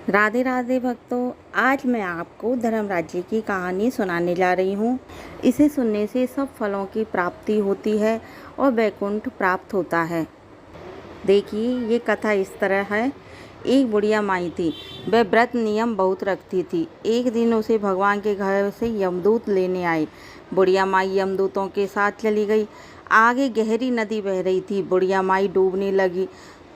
राधे राधे भक्तों, आज मैं आपको धर्मराज की कहानी सुनाने जा रही हूँ। इसे सुनने से सब फलों की प्राप्ति होती है और वैकुंठ प्राप्त होता है। देखिए, ये कथा इस तरह है। एक बुढ़िया माई थी। वह व्रत नियम बहुत रखती थी। एक दिन उसे भगवान के घर से यमदूत लेने आए। बुढ़िया माई यमदूतों के साथ चली गई। आगे गहरी नदी बह रही थी। बुढ़िया माई डूबने लगी।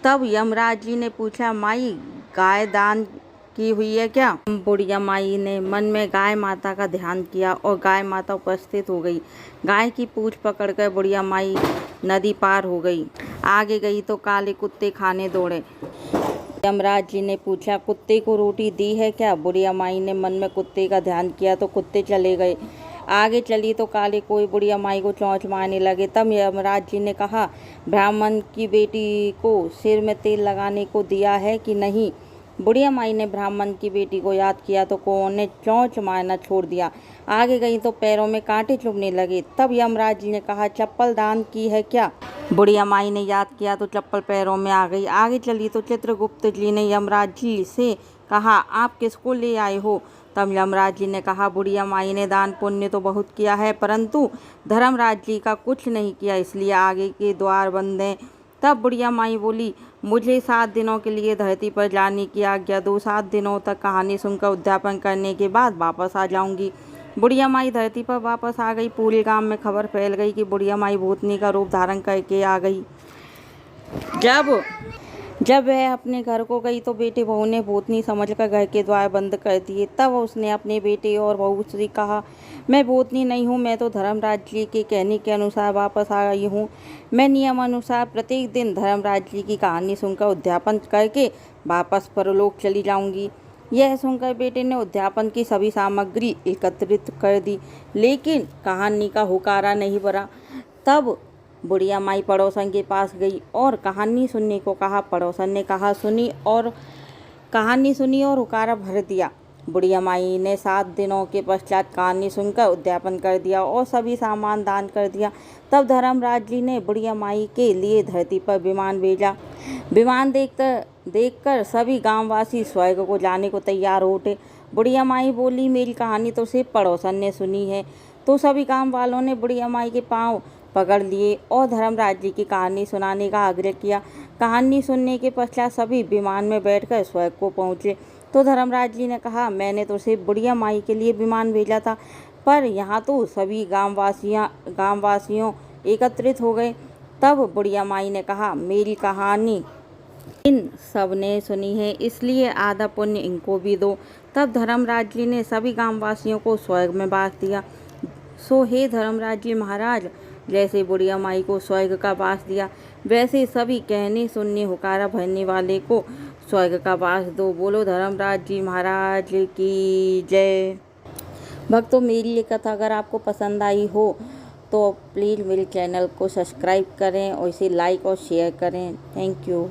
तब यमराज जी ने पूछा, माई गाय दान की हुई है क्या? बुढ़िया माई ने मन में गाय माता का ध्यान किया और गाय माता उपस्थित हो गई। गाय की पूंछ पकड़कर बुढ़िया माई नदी पार हो गई। आगे गई तो काले कुत्ते खाने दौड़े। यमराज जी ने पूछा, कुत्ते को रोटी दी है क्या? बुढ़िया माई ने मन में कुत्ते का ध्यान किया तो कुत्ते चले गए। आगे चली तो काले कोई बुढ़िया माई को चोंच मारने लगे। तब यमराज जी ने कहा, ब्राह्मण की बेटी को सिर में तेल लगाने को दिया है कि नहीं? बुढ़िया माई ने ब्राह्मण की बेटी को याद किया तो कौन ने चोंच मारना छोड़ दिया। आगे गई तो पैरों में कांटे चुभने लगे। तब यमराज जी ने कहा, चप्पल दान की है क्या? बुढ़िया माई ने याद किया तो चप्पल पैरों में आ गई। आगे चली तो चित्रगुप्त जी ने यमराज जी से कहा, आप किसको ले आए हो? तब यमराज जी ने कहा, बुढ़िया माई ने दान पुण्य तो बहुत किया है, परंतु धर्मराज जी का कुछ नहीं किया, इसलिए आगे के द्वार बंद हैं। तब बुढ़िया माई बोली, मुझे 7 दिनों के लिए धरती पर जाने की आज्ञा दो। 7 दिनों तक कहानी सुनकर उद्यापन करने के बाद वापस आ जाऊंगी। बुढ़िया माई धरती पर वापस आ गई। पूरे गांव में खबर फैल गई कि बुढ़िया माई भूतनी का रूप धारण करके आ गई। जब वह अपने घर को गई तो बेटे बहू ने भूतनी समझकर घर के द्वार बंद कर दिए। तब उसने अपने बेटे और बहू से कहा, मैं भूतनी नहीं हूँ, मैं तो धर्मराज जी के कहने के अनुसार वापस आ गई हूँ। मैं नियम अनुसार प्रत्येक दिन धर्मराज जी की कहानी सुनकर उद्यापन करके वापस परलोक चली जाऊंगी। यह सुनकर बेटे ने उद्यापन की सभी सामग्री एकत्रित कर दी, लेकिन कहानी का हुकारा नहीं भरा। तब बुढ़िया माई पड़ोसन के पास गई और कहानी सुनने को कहा। पड़ोसन ने कहानी सुनी और हुकारा भर दिया। बुढ़िया माई ने 7 दिनों के पश्चात कहानी सुनकर उद्यापन कर दिया और सभी सामान दान कर दिया। तब धर्मराज जी ने बुढ़िया माई के लिए धरती पर विमान भेजा। विमान देखकर सभी गांववासी स्वर्ग को जाने को तैयार हो उठे। बुढ़िया माई बोली, मेरी कहानी तो सिर्फ पड़ोसन ने सुनी है। तो सभी गांव वालों ने बुढ़िया माई के पांव पकड़ लिए और धर्मराज जी की कहानी सुनाने का आग्रह किया। कहानी सुनने के पश्चात सभी विमान में बैठकर स्वर्ग को पहुंचे। तो धर्मराज जी ने कहा, मैंने तो सिर्फ बुढ़िया माई के लिए विमान भेजा था, पर यहाँ तो सभी गांववासियों एकत्रित हो गए। तब बुढ़िया माई ने कहा, मेरी कहानी इन सब ने सुनी है, इसलिए आधा पुण्य इनको भी दो। तब धर्मराज जी ने सभी गांववासियों को स्वर्ग में बांट दिया। सो हे धर्मराज जी महाराज, जैसे बुढ़िया माई को स्वर्ग का वास दिया, वैसे सभी कहने सुनने हुकारा भरने वाले को स्वर्ग का वास दो। बोलो धर्मराज जी महाराज की जय। भक्तों, मेरी ये कथा अगर आपको पसंद आई हो तो प्लीज़ मेरे चैनल को सब्सक्राइब करें और इसे लाइक और शेयर करें। Thank you.